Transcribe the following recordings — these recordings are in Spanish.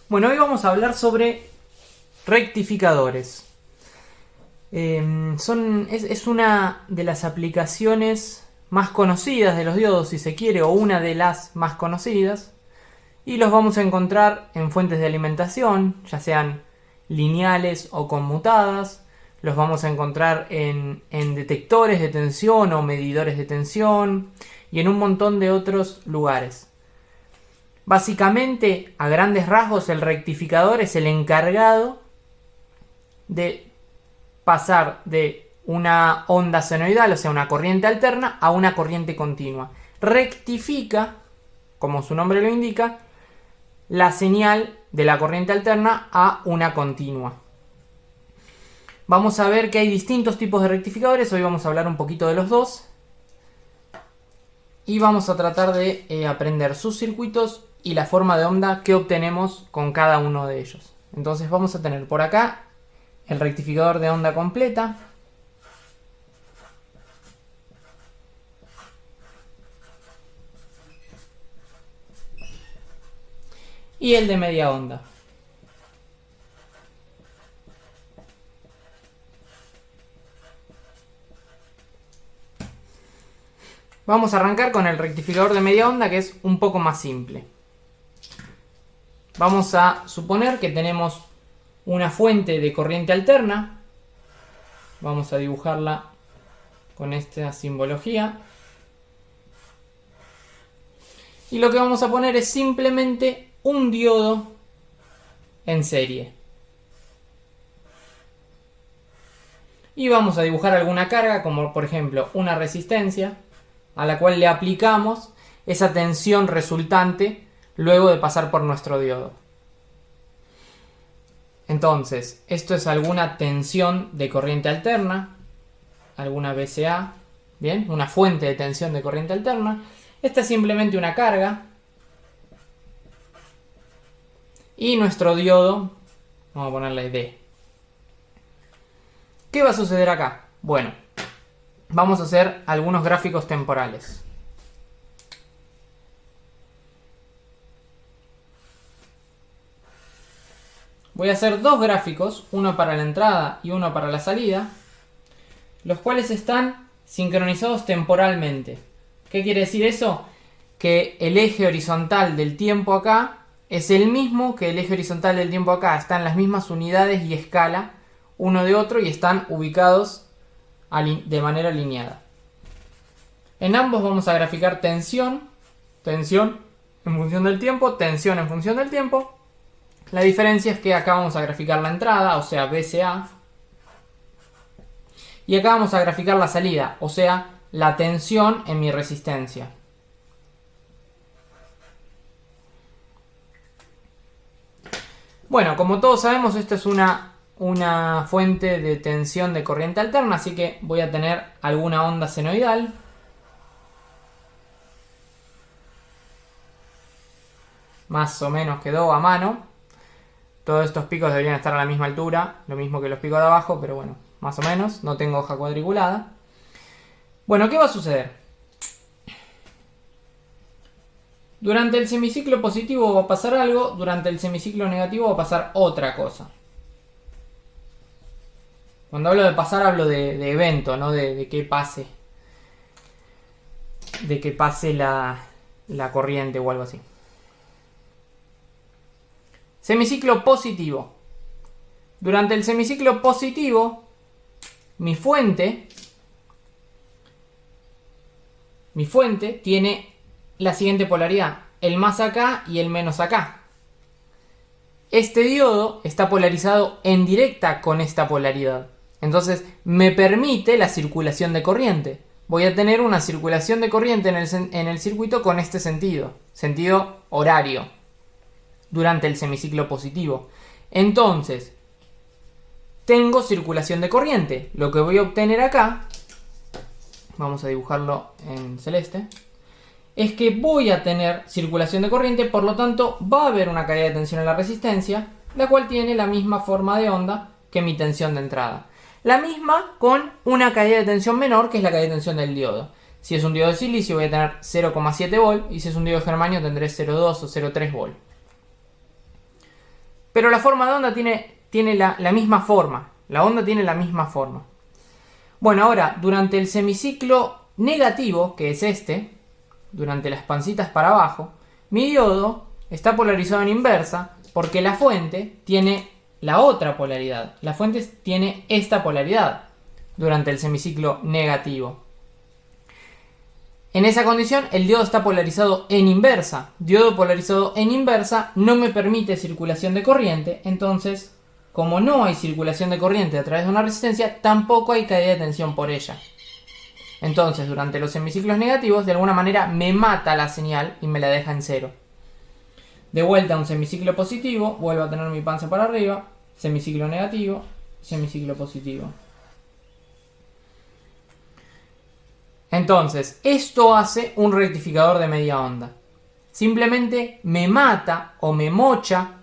Bueno, hoy vamos a hablar sobre rectificadores. Es una de las aplicaciones más conocidas de los diodos, si se quiere, o una de las más conocidas. Y los vamos a encontrar en fuentes de alimentación, ya sean lineales o conmutadas. Los vamos a encontrar en detectores de tensión o medidores de tensión y en un montón de otros lugares. Básicamente, a grandes rasgos, el rectificador es el encargado de pasar de una onda senoidal, o sea, una corriente alterna, a una corriente continua. Rectifica, como su nombre lo indica, la señal de la corriente alterna a una continua. Vamos a ver que hay distintos tipos de rectificadores. Hoy vamos a hablar un poquito de los dos. Y vamos a tratar de aprender sus circuitos y la forma de onda que obtenemos con cada uno de ellos. Entonces vamos a tener por acá el rectificador de onda completa. Y el de media onda. Vamos a arrancar con el rectificador de media onda, que es un poco más simple. Vamos a suponer que tenemos una fuente de corriente alterna. Vamos a dibujarla con esta simbología. Y lo que vamos a poner es simplemente un diodo en serie. Y vamos a dibujar alguna carga, como por ejemplo una resistencia, a la cual le aplicamos esa tensión resultante luego de pasar por nuestro diodo. Entonces, esto es alguna tensión de corriente alterna, alguna VCA, ¿bien? Una fuente de tensión de corriente alterna. Esta es simplemente una carga. Y nuestro diodo, vamos a ponerle D. ¿Qué va a suceder acá? Bueno, vamos a hacer algunos gráficos temporales. Voy a hacer dos gráficos, uno para la entrada y uno para la salida, los cuales están sincronizados temporalmente. ¿Qué quiere decir eso? Que el eje horizontal del tiempo acá es el mismo que el eje horizontal del tiempo acá. Están las mismas unidades y escala uno de otro y están ubicados de manera alineada. En ambos vamos a graficar tensión en función del tiempo, tensión en función del tiempo. La diferencia es que acá vamos a graficar la entrada, o sea, VCA. Y acá vamos a graficar la salida, o sea, la tensión en mi resistencia. Bueno, como todos sabemos, esta es una fuente de tensión de corriente alterna, así que voy a tener alguna onda senoidal. Más o menos quedó a mano. Todos estos picos deberían estar a la misma altura, lo mismo que los picos de abajo, pero bueno, más o menos. No tengo hoja cuadriculada. Bueno, ¿qué va a suceder? Durante el semiciclo positivo va a pasar algo, durante el semiciclo negativo va a pasar otra cosa. Cuando hablo de pasar hablo de evento, no de que pase. De que pase la corriente o algo así. Semiciclo positivo. Durante el semiciclo positivo, mi fuente tiene la siguiente polaridad, el más acá y el menos acá. Este diodo está polarizado en directa con esta polaridad. Entonces me permite la circulación de corriente. Voy a tener una circulación de corriente en el circuito con este sentido horario, durante el semiciclo positivo. Entonces, tengo circulación de corriente. Lo que voy a obtener acá, vamos a dibujarlo en celeste, es que voy a tener circulación de corriente, por lo tanto va a haber una caída de tensión en la resistencia, la cual tiene la misma forma de onda que mi tensión de entrada. La misma con una caída de tensión menor, que es la caída de tensión del diodo. Si es un diodo de silicio voy a tener 0,7 volt y si es un diodo de germanio tendré 0,2 o 0,3 volt. pero la forma de onda tiene la misma forma. La onda tiene la misma forma. Bueno, ahora, durante el semiciclo negativo, que es este, durante las pancitas para abajo, mi diodo está polarizado en inversa porque la fuente tiene la otra polaridad. La fuente tiene esta polaridad durante el semiciclo negativo. En esa condición, el diodo está polarizado en inversa. Diodo polarizado en inversa no me permite circulación de corriente, entonces, como no hay circulación de corriente a través de una resistencia, tampoco hay caída de tensión por ella. Entonces, durante los semiciclos negativos, de alguna manera me mata la señal y me la deja en cero. De vuelta a un semiciclo positivo, vuelvo a tener mi panza para arriba, semiciclo negativo, semiciclo positivo. Entonces, esto hace un rectificador de media onda. Simplemente me mata o me mocha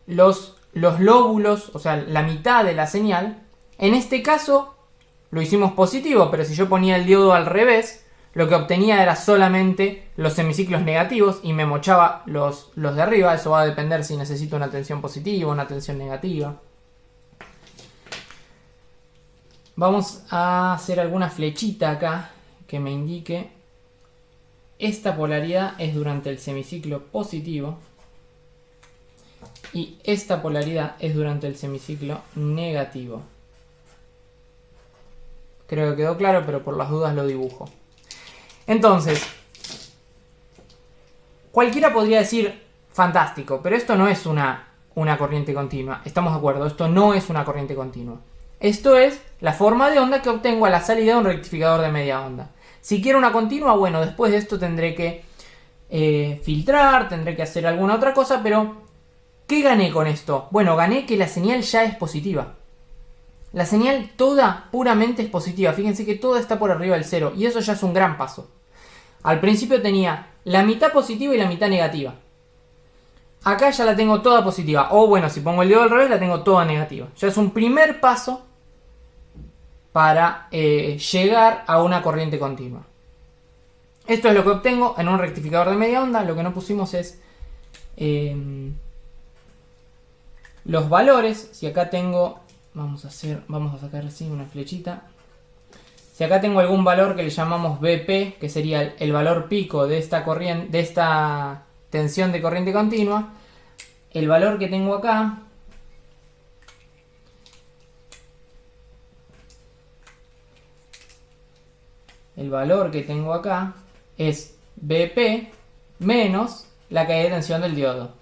los lóbulos, o sea, la mitad de la señal. En este caso lo hicimos positivo, pero si yo ponía el diodo al revés, lo que obtenía era solamente los semiciclos negativos y me mochaba los de arriba. Eso va a depender si necesito una tensión positiva o una tensión negativa. Vamos a hacer alguna flechita acá que me indique. Esta polaridad es durante el semiciclo positivo y esta polaridad es durante el semiciclo negativo. Creo que quedó claro, pero por las dudas lo dibujo. Entonces, cualquiera podría decir, fantástico, pero esto no es una corriente continua. Estamos de acuerdo, esto no es una corriente continua. Esto es la forma de onda que obtengo a la salida de un rectificador de media onda. Si quiero una continua, bueno, después de esto tendré que filtrar, tendré que hacer alguna otra cosa, pero ¿qué gané con esto? Bueno, gané que la señal ya es positiva. La señal toda puramente es positiva. Fíjense que toda está por arriba del cero y eso ya es un gran paso. Al principio tenía la mitad positiva y la mitad negativa. Acá ya la tengo toda positiva. O bueno, si pongo el dedo al revés, la tengo toda negativa. Ya es un primer paso para llegar a una corriente continua. Esto es lo que obtengo en un rectificador de media onda. Lo que no pusimos es los valores. Si acá tengo, vamos a sacar así una flechita. Si acá tengo algún valor que le llamamos BP, que sería el valor pico de esta corriente, de esta tensión de corriente continua, el valor que tengo acá es BP menos la caída de tensión del diodo.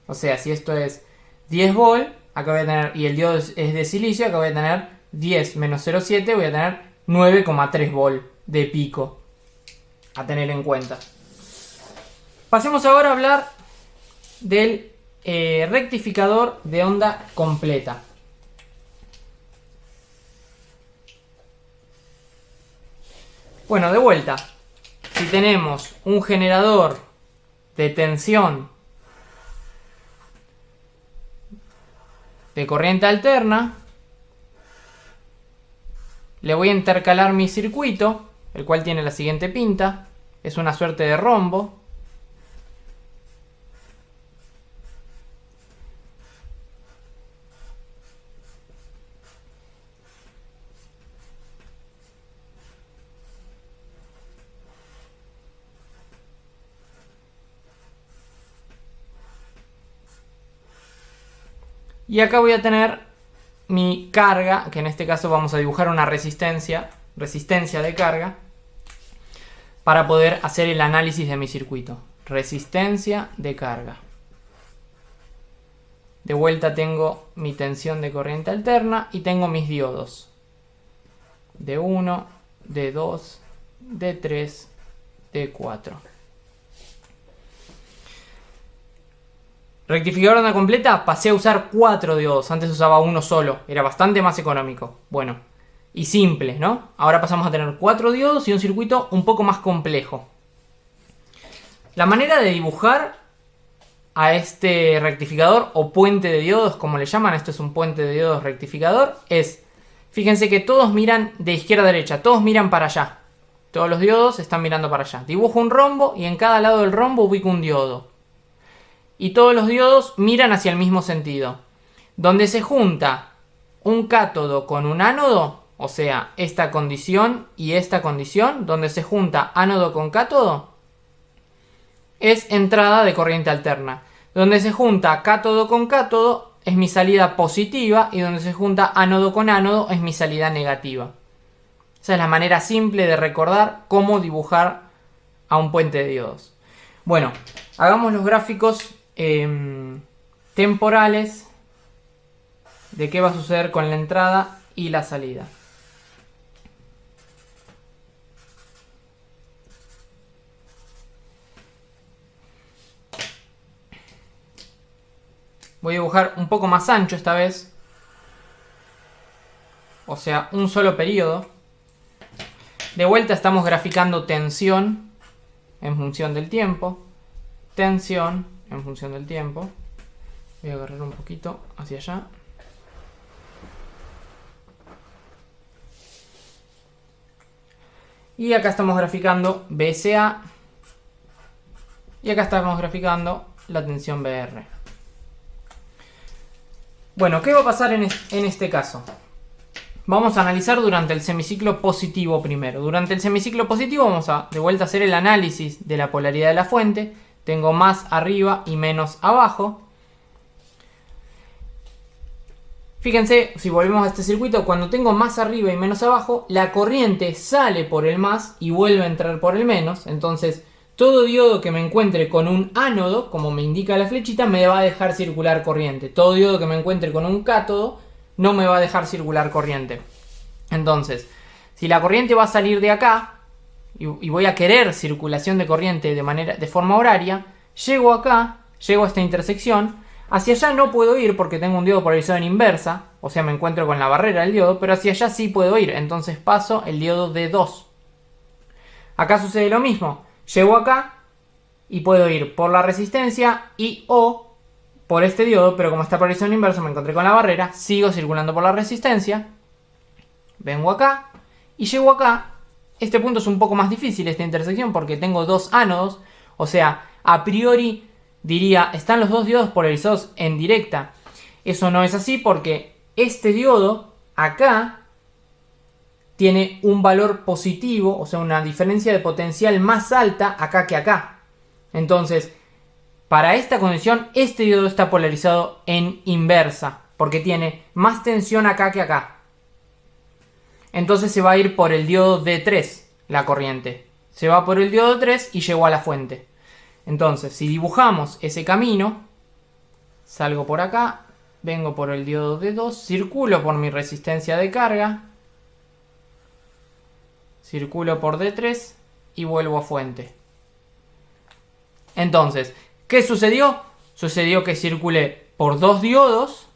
O sea, si esto es 10 volt, acá voy a tener, y el diodo es de silicio, acá voy a tener 10 menos 0,7, voy a tener 9,3 volt de pico a tener en cuenta. Pasemos ahora a hablar del rectificador de onda completa. Bueno, de vuelta, si tenemos un generador de tensión de corriente alterna, le voy a intercalar mi circuito, el cual tiene la siguiente pinta, es una suerte de rombo. Y acá voy a tener mi carga, que en este caso vamos a dibujar una resistencia de carga, para poder hacer el análisis de mi circuito. Resistencia de carga. De vuelta tengo mi tensión de corriente alterna y tengo mis diodos. D1, D2, D3, D4. Rectificador de onda completa, pasé a usar 4 diodos. Antes usaba uno solo. Era bastante más económico. Bueno, y simple, ¿no? Ahora pasamos a tener 4 diodos y un circuito un poco más complejo. La manera de dibujar a este rectificador o puente de diodos, como le llaman, esto es un puente de diodos rectificador, es, fíjense que todos miran de izquierda a derecha, todos miran para allá. Todos los diodos están mirando para allá. Dibujo un rombo y en cada lado del rombo ubico un diodo. y todos los diodos miran hacia el mismo sentido. Donde se junta un cátodo con un ánodo, o sea, esta condición y esta condición, donde se junta ánodo con cátodo, es entrada de corriente alterna. Donde se junta cátodo con cátodo es mi salida positiva y donde se junta ánodo con ánodo es mi salida negativa. Esa es la manera simple de recordar cómo dibujar a un puente de diodos. Bueno, hagamos los gráficos temporales de qué va a suceder con la entrada y la salida. Voy a dibujar un poco más ancho esta vez. O sea, un solo periodo. De vuelta estamos graficando tensión en función del tiempo. Tensión en función del tiempo. Voy a agarrar un poquito hacia allá. Y acá estamos graficando BSA. Y acá estamos graficando la tensión BR. Bueno, ¿qué va a pasar en este caso? Vamos a analizar durante el semiciclo positivo primero. Durante el semiciclo positivo vamos a de vuelta a hacer el análisis de la polaridad de la fuente. Tengo más arriba y menos abajo. Fíjense, si volvemos a este circuito, cuando tengo más arriba y menos abajo, la corriente sale por el más y vuelve a entrar por el menos. Entonces, todo diodo que me encuentre con un ánodo, como me indica la flechita, me va a dejar circular corriente. Todo diodo que me encuentre con un cátodo no me va a dejar circular corriente. Entonces, si la corriente va a salir de acá y voy a querer circulación de corriente de forma horaria, llego acá, llego a esta intersección. Hacia allá no puedo ir porque tengo un diodo polarizado en inversa, o sea me encuentro con la barrera del diodo, pero hacia allá sí puedo ir, entonces paso el diodo D2. Acá sucede lo mismo. Llego acá y puedo ir por la resistencia y o por este diodo, pero como está polarizado en inverso me encontré con la barrera, sigo circulando por la resistencia, vengo acá y llego acá. Este punto es un poco más difícil, esta intersección, porque tengo dos ánodos, o sea, a priori diría, están los dos diodos polarizados en directa. Eso no es así porque este diodo acá tiene un valor positivo, o sea, una diferencia de potencial más alta acá que acá. Entonces, para esta condición, este diodo está polarizado en inversa, porque tiene más tensión acá que acá. Entonces se va a ir por el diodo D3, la corriente. Se va por el diodo 3 y llegó a la fuente. Entonces, si dibujamos ese camino, salgo por acá, vengo por el diodo D2, circulo por mi resistencia de carga, circulo por D3 y vuelvo a fuente. Entonces, ¿qué sucedió? Sucedió que circulé por dos diodos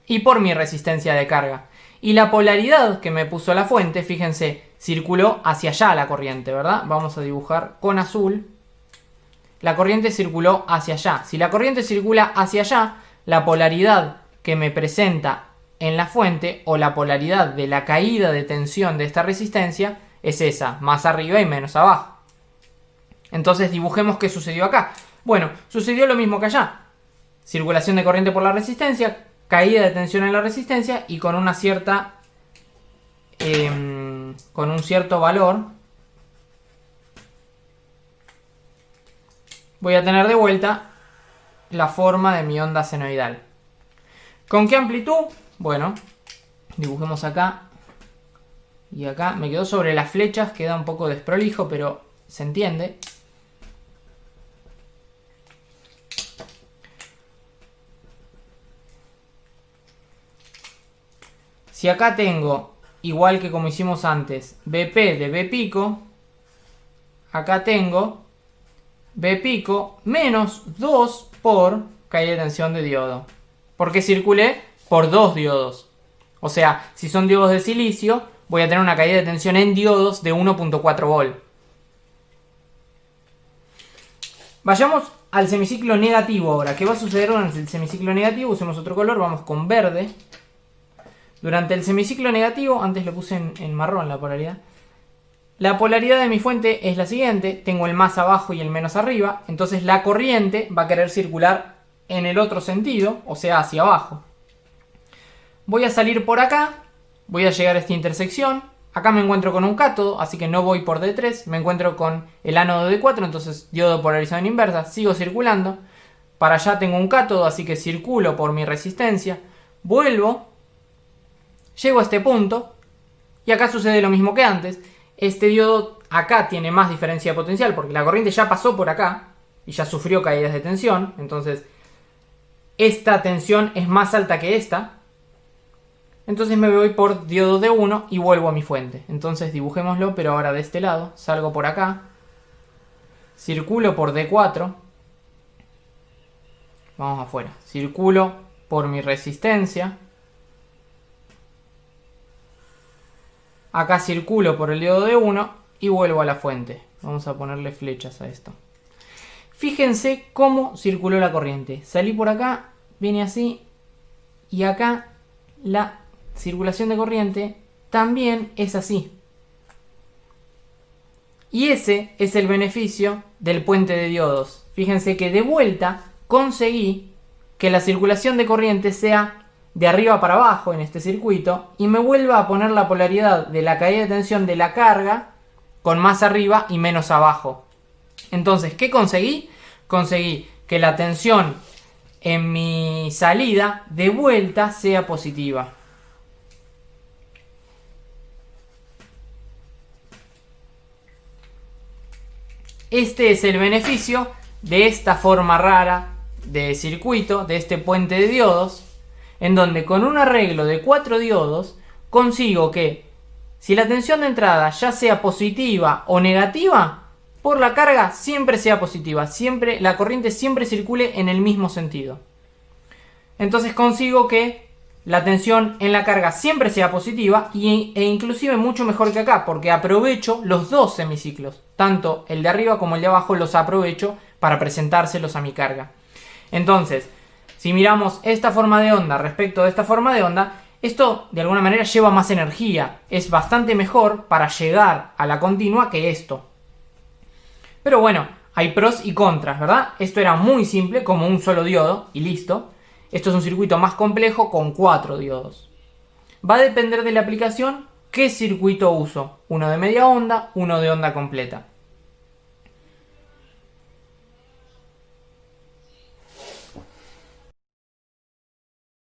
y por mi resistencia de carga. Y la polaridad que me puso la fuente, fíjense, circuló hacia allá la corriente, ¿verdad? Vamos a dibujar con azul. La corriente circuló hacia allá. Si la corriente circula hacia allá, la polaridad que me presenta en la fuente, o la polaridad de la caída de tensión de esta resistencia, es esa, más arriba y menos abajo. Entonces dibujemos qué sucedió acá. Bueno, sucedió lo mismo que allá. Circulación de corriente por la resistencia, caída de tensión en la resistencia y con una cierta... con un cierto valor voy a tener de vuelta la forma de mi onda senoidal. ¿Con qué amplitud? Bueno, dibujemos acá y acá. Me quedó sobre las flechas, queda un poco desprolijo, pero se entiende. Si acá tengo, igual que como hicimos antes, BP de B pico, acá tengo B pico menos 2 por caída de tensión de diodo. Porque circulé por dos diodos. O sea, si son diodos de silicio, voy a tener una caída de tensión en diodos de 1.4 volt. Vayamos al semiciclo negativo ahora. ¿Qué va a suceder durante el semiciclo negativo? Usemos otro color, vamos con verde. Durante el semiciclo negativo, antes lo puse en marrón la polaridad. La polaridad de mi fuente es la siguiente, tengo el más abajo y el menos arriba, entonces la corriente va a querer circular en el otro sentido, o sea, hacia abajo. Voy a salir por acá, voy a llegar a esta intersección, acá me encuentro con un cátodo, así que no voy por D3, me encuentro con el ánodo D4, entonces diodo polarizado en inversa, sigo circulando, para allá tengo un cátodo, así que circulo por mi resistencia, vuelvo, llego a este punto, y acá sucede lo mismo que antes. Este diodo acá tiene más diferencia de potencial porque la corriente ya pasó por acá y ya sufrió caídas de tensión. Entonces, esta tensión es más alta que esta. Entonces me voy por diodo D1 y vuelvo a mi fuente. Entonces dibujémoslo, pero ahora de este lado. Salgo por acá. Circulo por D4. Vamos afuera. Circulo por mi resistencia. Acá circulo por el diodo D1 y vuelvo a la fuente. Vamos a ponerle flechas a esto. Fíjense cómo circuló la corriente. Salí por acá, viene así, y acá la circulación de corriente también es así. Y ese es el beneficio del puente de diodos. Fíjense que de vuelta conseguí que la circulación de corriente sea de arriba para abajo en este circuito y me vuelva a poner la polaridad de la caída de tensión de la carga con más arriba y menos abajo. Entonces, ¿qué conseguí? Conseguí que la tensión en mi salida de vuelta sea positiva. Este es el beneficio de esta forma rara de circuito, de este puente de diodos, en donde con un arreglo de 4 diodos consigo que si la tensión de entrada ya sea positiva o negativa, por la carga siempre sea positiva, siempre, la corriente siempre circule en el mismo sentido. Entonces consigo que la tensión en la carga siempre sea positiva e inclusive mucho mejor que acá, porque aprovecho los dos semiciclos, tanto el de arriba como el de abajo los aprovecho para presentárselos a mi carga. Entonces, si miramos esta forma de onda respecto de esta forma de onda, esto de alguna manera lleva más energía. Es bastante mejor para llegar a la continua que esto. Pero bueno, hay pros y contras, ¿verdad? Esto era muy simple, como un solo diodo y listo. Esto es un circuito más complejo con 4 diodos. Va a depender de la aplicación qué circuito uso. Uno de media onda, uno de onda completa.